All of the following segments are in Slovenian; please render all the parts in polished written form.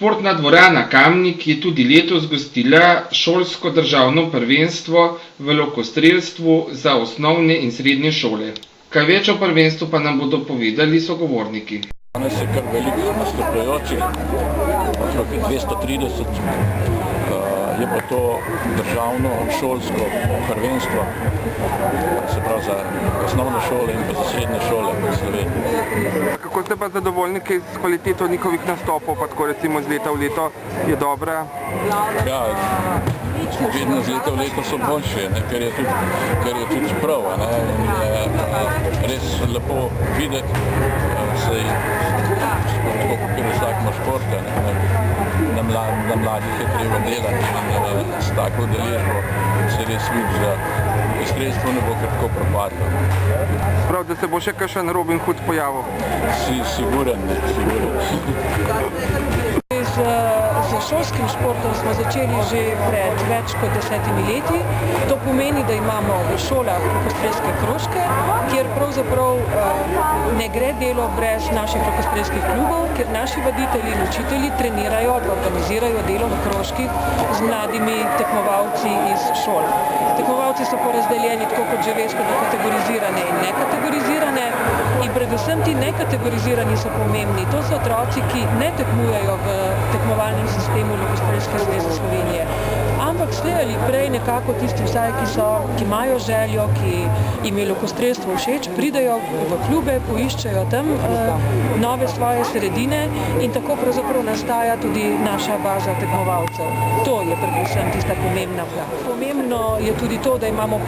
Športna dvorana Kamnik je tudi letos gostila šolsko državno prvenstvo v lokostrelstvu za osnovne in srednje šole. Kaj več o prvenstvu pa nam bodo povedali sogovorniki. Danes je kar veliko nastopajočih, okrog 230, je pa to državno šolsko prvenstvo, se pravi za osnovne šole in pa za srednje šole v Sloveniji. Kako ste pa zadovoljni s kvaliteto njihovih nastopov, pa tako recimo iz leta v leto je dobra? Ja, vedno z leta v leto so boljše, ker je tudi prav, in je res lepo videti, tako kot vsakmo športa, na mladih je treba delati in s tako udeležbo se res vidi, da lokostrelstvo ne bo kar tako propadlo. Prav, da se bo še kakšen Robin Hood pojavil? Siguren. Z šolskim športom smo začeli že pred več kot 10 leti. To pomeni, da imamo v šolah lokostrelske krožke, kjer pravzaprav ne gre delo brez naših lokostrelskih klubov, ker naši vaditelji in učitelji trenirajo, organizirajo delo v krožkih z mladimi tekmovalci iz šol. Tekmovalci so porazdeljeni, tako kot že veste, do kategorizirane in nekategorizirane. In predvsem ti nekategorizirani so pomembni. To so otroci, ki ne tekmujejo v tekmovalnem sistemu Lokostrelske zveze Slovenije, ampak slej ali prej nekako tisti vsaj, ki imajo željo, ki jim je lokostrelstvo všeč, pridejo v klube, poiščejo tam nove svoje sredine in tako pravzaprav nastaja tudi naša baza tekmovalcev. To je predvsem tista pomembna plat. Pomembno je tudi to, da imamo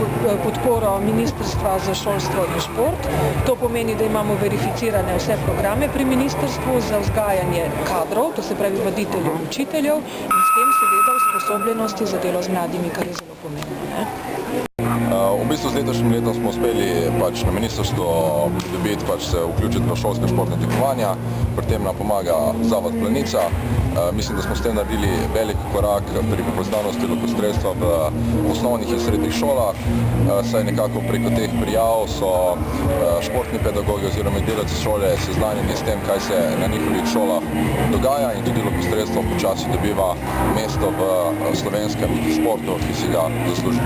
podporo Ministrstva za šolstvo in šport. To pomeni, da imamo verificirane vse programe pri ministrstvu za vzgajanje kadrov, to se pravi vaditeljev in učiteljev, in s tem seveda usposobljenosti za delo z mladimi, kar je zelo pomembno. V bistvu z letošnjim letom smo uspeli na ministrstvo dobiti se vključiti v šolske športne tekmovanja, pri tem nam pomaga Zavod Planica. Mislim, da smo s tem naredili velik korak pri prepoznavnosti lokostrelstva v osnovnih in srednjih šolah, saj nekako preko teh prijav so športni pedagogi oziroma delavci šole seznanjeni s tem, kaj se na njihovih šolah dogaja, in tudi lokostrelstvo počasi dobiva mesto v slovenskem športu, ki si ga zasluži.